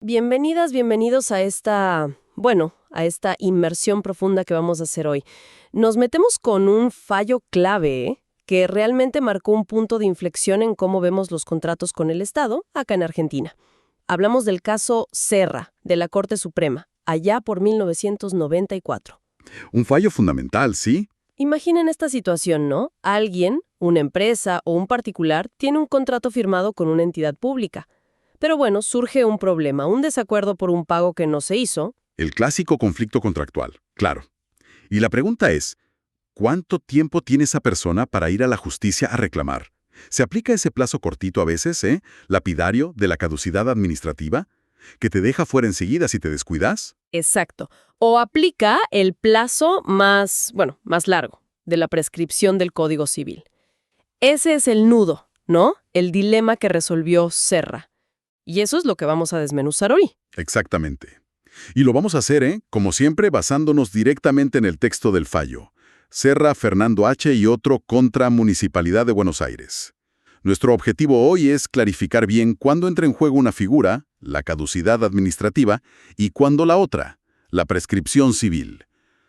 Bienvenidas, bienvenidos a esta inmersión profunda que vamos a hacer hoy. Nos metemos con un fallo clave, que realmente marcó un punto de inflexión en cómo vemos los contratos con el Estado acá en Argentina. Hablamos del caso Serra, de la Corte Suprema, allá por 1994. Un fallo fundamental, ¿sí? Imaginen esta situación, ¿no? Alguien, una empresa o un particular, tiene un contrato firmado con una entidad pública. Pero bueno, surge un problema, un desacuerdo por un pago que no se hizo. El clásico conflicto contractual, claro. Y la pregunta es, ¿cuánto tiempo tiene esa persona para ir a la justicia a reclamar? ¿Se aplica ese plazo cortito a veces, lapidario, de la caducidad administrativa, que te deja fuera enseguida si te descuidas? Exacto. O aplica el plazo más largo, de la prescripción del Código Civil. Ese es el nudo, ¿no? El dilema que resolvió Serra. Y eso es lo que vamos a desmenuzar hoy. Exactamente. Y lo vamos a hacer, como siempre, basándonos directamente en el texto del fallo. Serra, Fernando H. y otro contra Municipalidad de Buenos Aires. Nuestro objetivo hoy es clarificar bien cuándo entra en juego una figura, la caducidad administrativa, y cuándo la otra, la prescripción civil.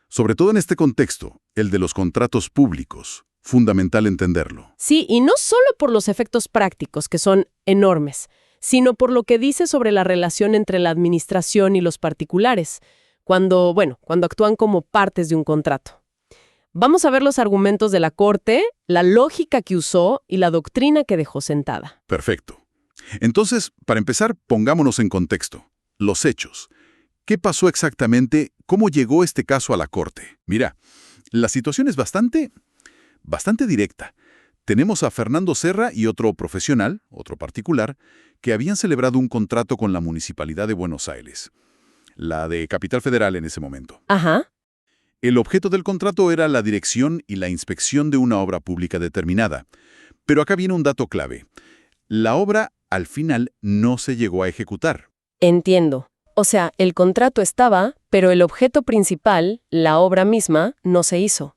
Sobre todo en este contexto, el de los contratos públicos. Fundamental entenderlo. Sí, y no solo por los efectos prácticos, que son enormes, sino por lo que dice sobre la relación entre la administración y los particulares, cuando actúan como partes de un contrato. Vamos a ver los argumentos de la Corte, la lógica que usó y la doctrina que dejó sentada. Perfecto. Entonces, para empezar, pongámonos en contexto. Los hechos. ¿Qué pasó exactamente? ¿Cómo llegó este caso a la Corte? Mira, la situación es bastante directa. Tenemos a Fernando Serra y otro profesional, otro particular, que habían celebrado un contrato con la Municipalidad de Buenos Aires, la de Capital Federal en ese momento. Ajá. El objeto del contrato era la dirección y la inspección de una obra pública determinada. Pero acá viene un dato clave. La obra, al final, no se llegó a ejecutar. Entiendo. O sea, el contrato estaba, pero el objeto principal, la obra misma, no se hizo.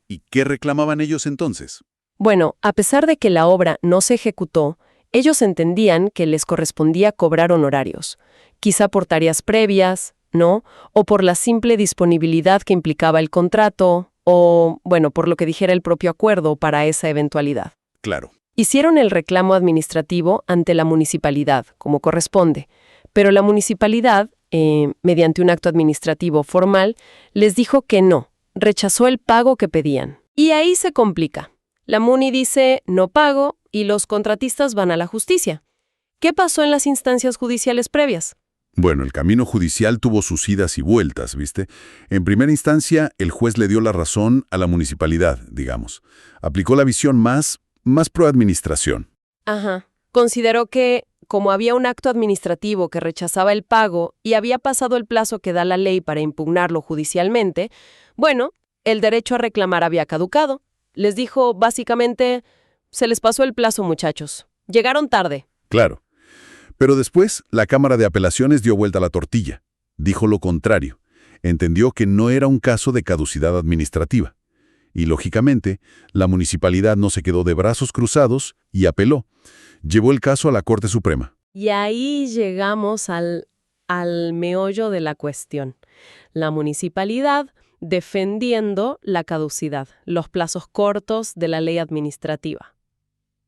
¿Y qué reclamaban ellos entonces? Bueno, a pesar de que la obra no se ejecutó, ellos entendían que les correspondía cobrar honorarios, quizá por tareas previas, ¿no? O por la simple disponibilidad que implicaba el contrato, o, por lo que dijera el propio acuerdo para esa eventualidad. Claro. Hicieron el reclamo administrativo ante la municipalidad, como corresponde, pero la municipalidad, mediante un acto administrativo formal, les dijo que no, rechazó el pago que pedían. Y ahí se complica. La Muni dice, no pago, y los contratistas van a la justicia. ¿Qué pasó en las instancias judiciales previas? Bueno, el camino judicial tuvo sus idas y vueltas, ¿viste? En primera instancia, el juez le dio la razón a la municipalidad, digamos. Aplicó la visión más pro administración. Ajá. Consideró que, como había un acto administrativo que rechazaba el pago y había pasado el plazo que da la ley para impugnarlo judicialmente, el derecho a reclamar había caducado. Les dijo, básicamente, se les pasó el plazo, muchachos. Llegaron tarde. Claro. Pero después, la Cámara de Apelaciones dio vuelta a la tortilla. Dijo lo contrario. Entendió que no era un caso de caducidad administrativa. Y, lógicamente, la municipalidad no se quedó de brazos cruzados y apeló. Llevó el caso a la Corte Suprema. Y ahí llegamos al meollo de la cuestión. La municipalidad defendiendo la caducidad, los plazos cortos de la ley administrativa.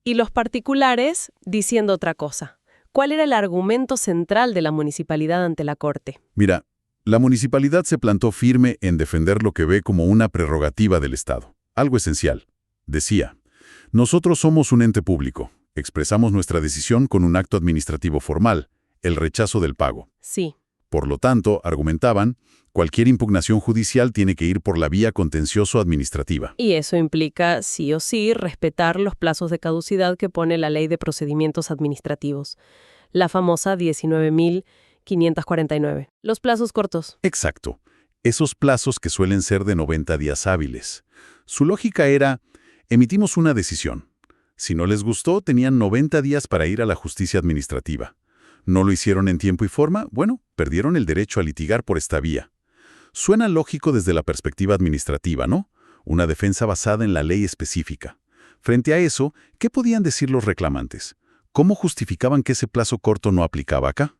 Y los particulares diciendo otra cosa. ¿Cuál era el argumento central de la municipalidad ante la Corte? Mira, la municipalidad se plantó firme en defender lo que ve como una prerrogativa del Estado. Algo esencial. Decía, nosotros somos un ente público. Expresamos nuestra decisión con un acto administrativo formal, el rechazo del pago. Sí. Por lo tanto, argumentaban, cualquier impugnación judicial tiene que ir por la vía contencioso-administrativa. Y eso implica, sí o sí, respetar los plazos de caducidad que pone la Ley de Procedimientos Administrativos, la famosa 19.549. Los plazos cortos. Exacto. Esos plazos que suelen ser de 90 días hábiles. Su lógica era, emitimos una decisión. Si no les gustó, tenían 90 días para ir a la justicia administrativa. ¿No lo hicieron en tiempo y forma? Perdieron el derecho a litigar por esta vía. Suena lógico desde la perspectiva administrativa, ¿no? Una defensa basada en la ley específica. Frente a eso, ¿qué podían decir los reclamantes? ¿Cómo justificaban que ese plazo corto no aplicaba acá?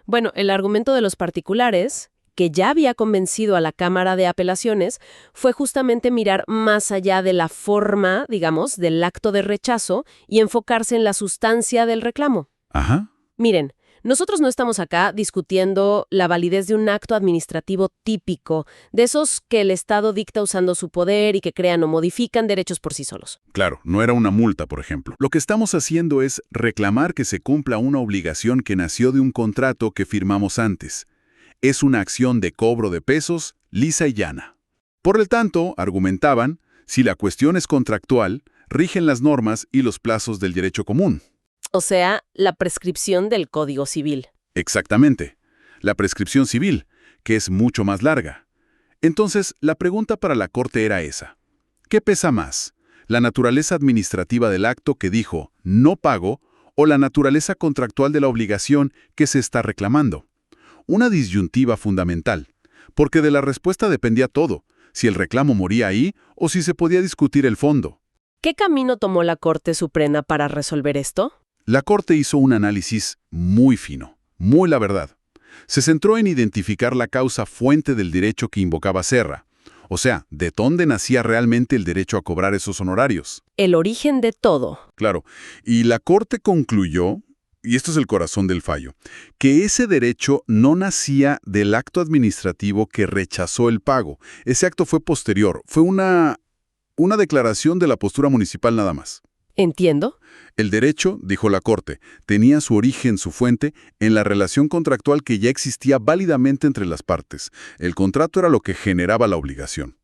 Bueno, el argumento de los particulares, que ya había convencido a la Cámara de Apelaciones, fue justamente mirar más allá de la forma, digamos, del acto de rechazo y enfocarse en la sustancia del reclamo. Ajá. Miren, nosotros no estamos acá discutiendo la validez de un acto administrativo típico, de esos que el Estado dicta usando su poder y que crean o modifican derechos por sí solos. Claro, no era una multa, por ejemplo. Lo que estamos haciendo es reclamar que se cumpla una obligación que nació de un contrato que firmamos antes. Es una acción de cobro de pesos, lisa y llana. Por el tanto, argumentaban, si la cuestión es contractual, rigen las normas y los plazos del derecho común. O sea, la prescripción del Código Civil. Exactamente. La prescripción civil, que es mucho más larga. Entonces, la pregunta para la Corte era esa. ¿Qué pesa más? ¿La naturaleza administrativa del acto que dijo no pago o la naturaleza contractual de la obligación que se está reclamando? Una disyuntiva fundamental, porque de la respuesta dependía todo, si el reclamo moría ahí o si se podía discutir el fondo. ¿Qué camino tomó la Corte Suprema para resolver esto? La Corte hizo un análisis muy fino, muy la verdad. Se centró en identificar la causa fuente del derecho que invocaba Serra, o sea, de dónde nacía realmente el derecho a cobrar esos honorarios. El origen de todo. Claro, y la Corte concluyó, y esto es el corazón del fallo, que ese derecho no nacía del acto administrativo que rechazó el pago. Ese acto fue posterior, fue una declaración de la postura municipal nada más. ¿Entiendo? El derecho, dijo la Corte, tenía su origen, su fuente, en la relación contractual que ya existía válidamente entre las partes. El contrato era lo que generaba la obligación.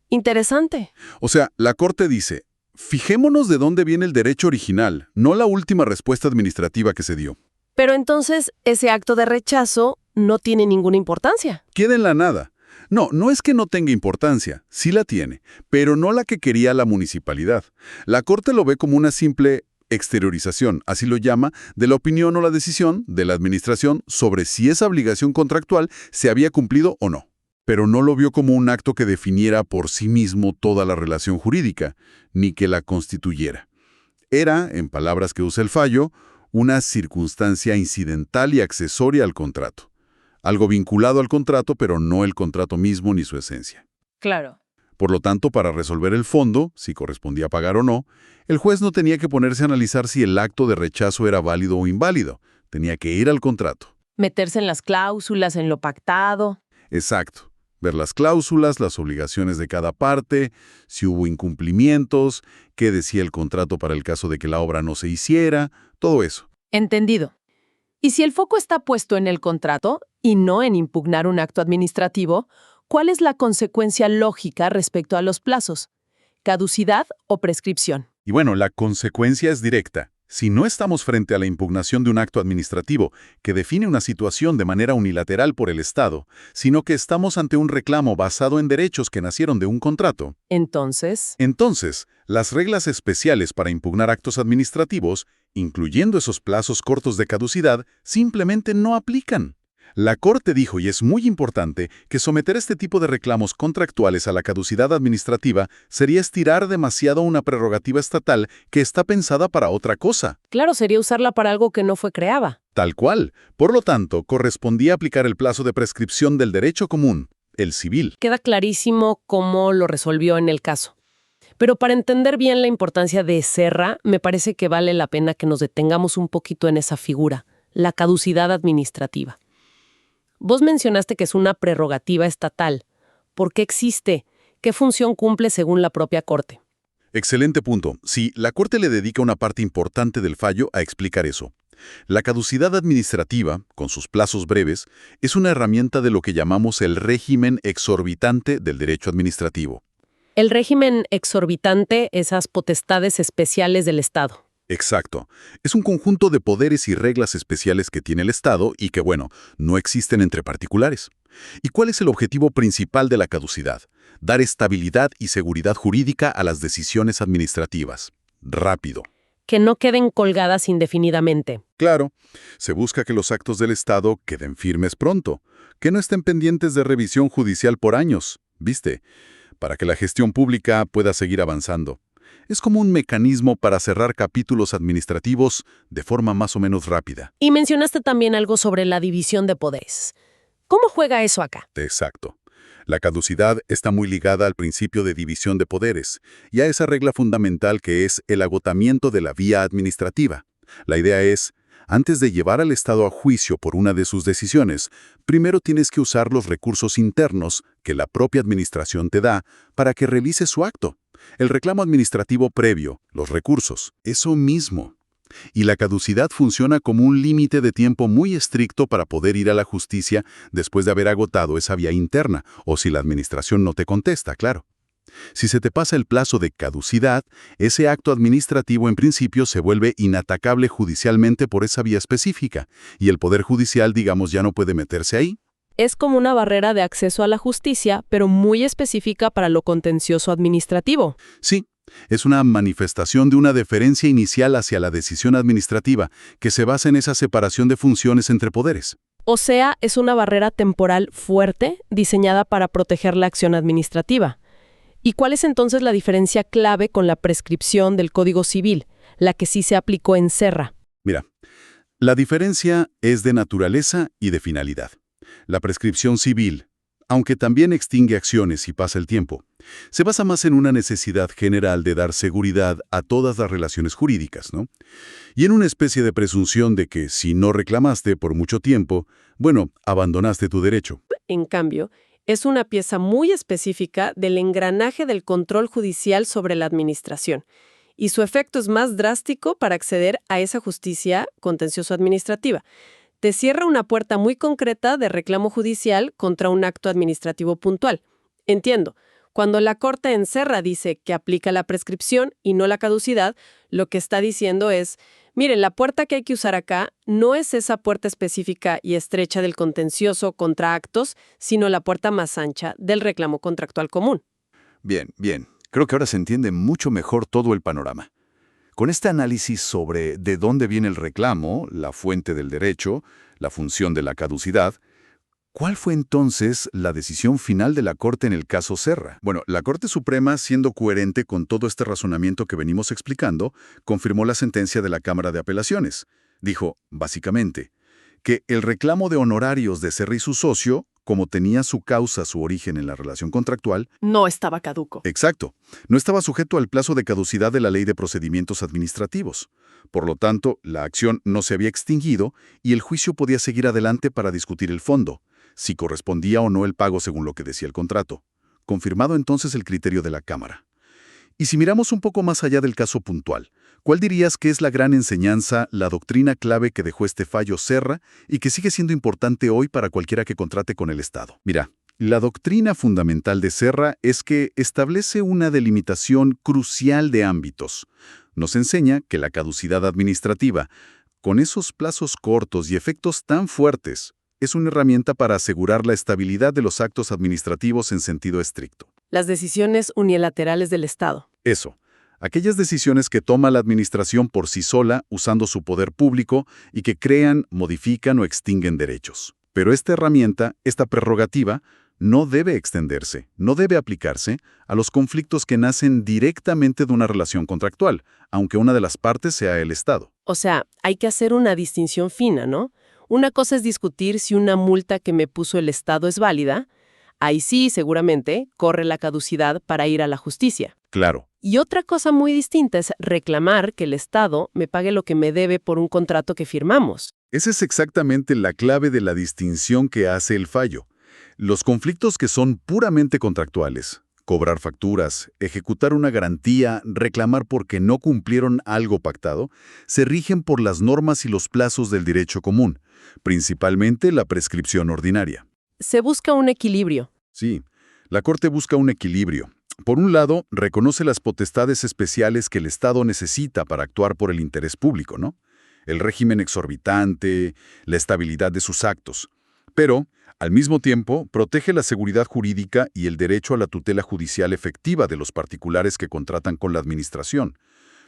Interesante. O sea, la Corte dice, fijémonos de dónde viene el derecho original, no la última respuesta administrativa que se dio. Pero entonces, ese acto de rechazo no tiene ninguna importancia. Queda en la nada. No, no es que no tenga importancia, sí la tiene, pero no la que quería la municipalidad. La Corte lo ve como una simple exteriorización, así lo llama, de la opinión o la decisión de la administración sobre si esa obligación contractual se había cumplido o no. Pero no lo vio como un acto que definiera por sí mismo toda la relación jurídica, ni que la constituyera. Era, en palabras que usa el fallo, una circunstancia incidental y accesoria al contrato. Algo vinculado al contrato, pero no el contrato mismo ni su esencia. Claro. Por lo tanto, para resolver el fondo, si correspondía pagar o no, el juez no tenía que ponerse a analizar si el acto de rechazo era válido o inválido. Tenía que ir al contrato. Meterse en las cláusulas, en lo pactado. Exacto. Ver las cláusulas, las obligaciones de cada parte, si hubo incumplimientos, qué decía el contrato para el caso de que la obra no se hiciera, todo eso. Entendido. Y si el foco está puesto en el contrato y no en impugnar un acto administrativo, ¿cuál es la consecuencia lógica respecto a los plazos? ¿Caducidad o prescripción? Y bueno, la consecuencia es directa. Si no estamos frente a la impugnación de un acto administrativo que define una situación de manera unilateral por el Estado, sino que estamos ante un reclamo basado en derechos que nacieron de un contrato, Entonces, las reglas especiales para impugnar actos administrativos, incluyendo esos plazos cortos de caducidad, simplemente no aplican. La Corte dijo, y es muy importante, que someter este tipo de reclamos contractuales a la caducidad administrativa sería estirar demasiado una prerrogativa estatal que está pensada para otra cosa. claro, sería usarla para algo que no fue creada. Tal cual. Por lo tanto, correspondía aplicar el plazo de prescripción del derecho común, el civil. Queda clarísimo cómo lo resolvió en el caso. Pero para entender bien la importancia de Serra, me parece que vale la pena que nos detengamos un poquito en esa figura, la caducidad administrativa. Vos mencionaste que es una prerrogativa estatal. ¿Por qué existe? ¿Qué función cumple según la propia Corte? Excelente punto. Sí, la Corte le dedica una parte importante del fallo a explicar eso. La caducidad administrativa, con sus plazos breves, es una herramienta de lo que llamamos el régimen exorbitante del derecho administrativo. El régimen exorbitante, esas potestades especiales del Estado. Exacto. Es un conjunto de poderes y reglas especiales que tiene el Estado y que, bueno, no existen entre particulares. ¿Y cuál es el objetivo principal de la caducidad? Dar estabilidad y seguridad jurídica a las decisiones administrativas. Rápido. Que no queden colgadas indefinidamente. Claro, se busca que los actos del Estado queden firmes pronto, que no estén pendientes de revisión judicial por años, ¿viste? Para que la gestión pública pueda seguir avanzando. Es como un mecanismo para cerrar capítulos administrativos de forma más o menos rápida. Y mencionaste también algo sobre la división de poderes. ¿Cómo juega eso acá? Exacto. La caducidad está muy ligada al principio de división de poderes y a esa regla fundamental que es el agotamiento de la vía administrativa. La idea es, antes de llevar al Estado a juicio por una de sus decisiones, primero tienes que usar los recursos internos que la propia administración te da para que realice su acto. El reclamo administrativo previo, los recursos, eso mismo. Y la caducidad funciona como un límite de tiempo muy estricto para poder ir a la justicia después de haber agotado esa vía interna, o si la administración no te contesta, claro. Si se te pasa el plazo de caducidad, ese acto administrativo en principio se vuelve inatacable judicialmente por esa vía específica, y el Poder Judicial, digamos, ya no puede meterse ahí. Es como una barrera de acceso a la justicia, pero muy específica para lo contencioso administrativo. Sí, es una manifestación de una deferencia inicial hacia la decisión administrativa que se basa en esa separación de funciones entre poderes. O sea, es una barrera temporal fuerte diseñada para proteger la acción administrativa. ¿Y cuál es entonces la diferencia clave con la prescripción del Código Civil, la que sí se aplicó en Serra? Mira, la diferencia es de naturaleza y de finalidad. La prescripción civil, aunque también extingue acciones y pasa el tiempo, se basa más en una necesidad general de dar seguridad a todas las relaciones jurídicas, ¿no? Y en una especie de presunción de que si no reclamaste por mucho tiempo, bueno, abandonaste tu derecho. En cambio, es una pieza muy específica del engranaje del control judicial sobre la administración, y su efecto es más drástico para acceder a esa justicia contencioso-administrativa. Te cierra una puerta muy concreta de reclamo judicial contra un acto administrativo puntual. Entiendo, cuando la Corte en Serra dice que aplica la prescripción y no la caducidad, lo que está diciendo es, miren, la puerta que hay que usar acá no es esa puerta específica y estrecha del contencioso contra actos, sino la puerta más ancha del reclamo contractual común. Bien, bien. Creo que ahora se entiende mucho mejor todo el panorama. Con este análisis sobre de dónde viene el reclamo, la fuente del derecho, la función de la caducidad, ¿cuál fue entonces la decisión final de la Corte en el caso Serra? Bueno, la Corte Suprema, siendo coherente con todo este razonamiento que venimos explicando, confirmó la sentencia de la Cámara de Apelaciones. Dijo, básicamente, que el reclamo de honorarios de Serra y su socio, como tenía su origen en la relación contractual, No estaba caduco. exacto, no estaba sujeto al plazo de caducidad de la Ley de Procedimientos Administrativos. Por lo tanto, la acción no se había extinguido y el juicio podía seguir adelante para discutir el fondo, si correspondía o no el pago según lo que decía el contrato. Confirmado entonces el criterio de la Cámara. Y si miramos un poco más allá del caso puntual, ¿cuál dirías que es la gran enseñanza, la doctrina clave que dejó este fallo Serra y que sigue siendo importante hoy para cualquiera que contrate con el Estado? Mira, la doctrina fundamental de Serra es que establece una delimitación crucial de ámbitos. Nos enseña que la caducidad administrativa, con esos plazos cortos y efectos tan fuertes, es una herramienta para asegurar la estabilidad de los actos administrativos en sentido estricto. Las decisiones unilaterales del Estado. Eso, aquellas decisiones que toma la administración por sí sola usando su poder público y que crean, modifican o extinguen derechos. Pero esta herramienta, esta prerrogativa, no debe extenderse, no debe aplicarse a los conflictos que nacen directamente de una relación contractual, aunque una de las partes sea el Estado. O sea, hay que hacer una distinción fina, ¿no? Una cosa es discutir si una multa que me puso el Estado es válida. Ahí sí, seguramente, corre la caducidad para ir a la justicia. Claro. Y otra cosa muy distinta es reclamar que el Estado me pague lo que me debe por un contrato que firmamos. Esa es exactamente la clave de la distinción que hace el fallo. Los conflictos que son puramente contractuales, cobrar facturas, ejecutar una garantía, reclamar porque no cumplieron algo pactado, se rigen por las normas y los plazos del derecho común, principalmente la prescripción ordinaria. Se busca un equilibrio. Sí, la Corte busca un equilibrio. Por un lado, reconoce las potestades especiales que el Estado necesita para actuar por el interés público, ¿no? El régimen exorbitante, la estabilidad de sus actos. Pero, al mismo tiempo, protege la seguridad jurídica y el derecho a la tutela judicial efectiva de los particulares que contratan con la administración.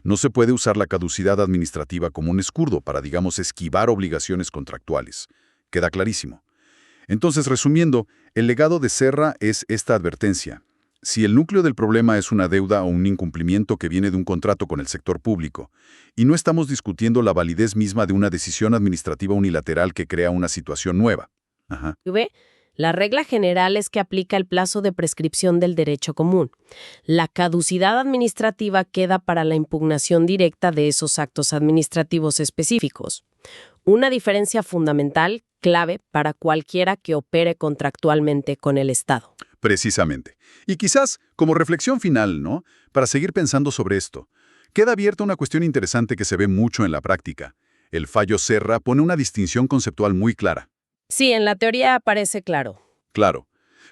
No se puede usar la caducidad administrativa como un escudo para, digamos, esquivar obligaciones contractuales. Queda clarísimo. Entonces, resumiendo, el legado de Serra es esta advertencia. Si el núcleo del problema es una deuda o un incumplimiento que viene de un contrato con el sector público, y no estamos discutiendo la validez misma de una decisión administrativa unilateral que crea una situación nueva. Ajá. ¿Ve? La regla general es que aplica el plazo de prescripción del derecho común. La caducidad administrativa queda para la impugnación directa de esos actos administrativos específicos. Una diferencia fundamental, clave para cualquiera que opere contractualmente con el Estado. Precisamente. Y quizás, como reflexión final, ¿no? Para seguir pensando sobre esto, queda abierta una cuestión interesante que se ve mucho en la práctica. El fallo Serra pone una distinción conceptual muy clara. Sí, en la teoría parece claro. Claro.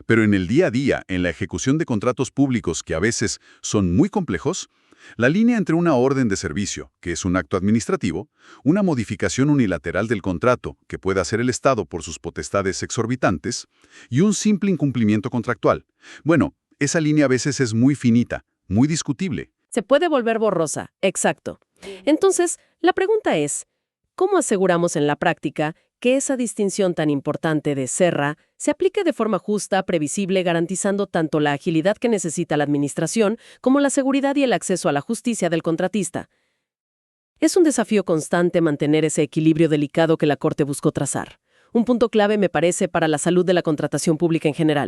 Pero en el día a día, en la ejecución de contratos públicos que a veces son muy complejos, la línea entre una orden de servicio, que es un acto administrativo, una modificación unilateral del contrato, que puede hacer el Estado por sus potestades exorbitantes, y un simple incumplimiento contractual. Bueno, esa línea a veces es muy finita, muy discutible. Se puede volver borrosa, exacto. Entonces, la pregunta es, ¿cómo aseguramos en la práctica que esa distinción tan importante de Serra se aplique de forma justa, previsible, garantizando tanto la agilidad que necesita la administración como la seguridad y el acceso a la justicia del contratista? Es un desafío constante mantener ese equilibrio delicado que la Corte buscó trazar. Un punto clave, me parece, para la salud de la contratación pública en general.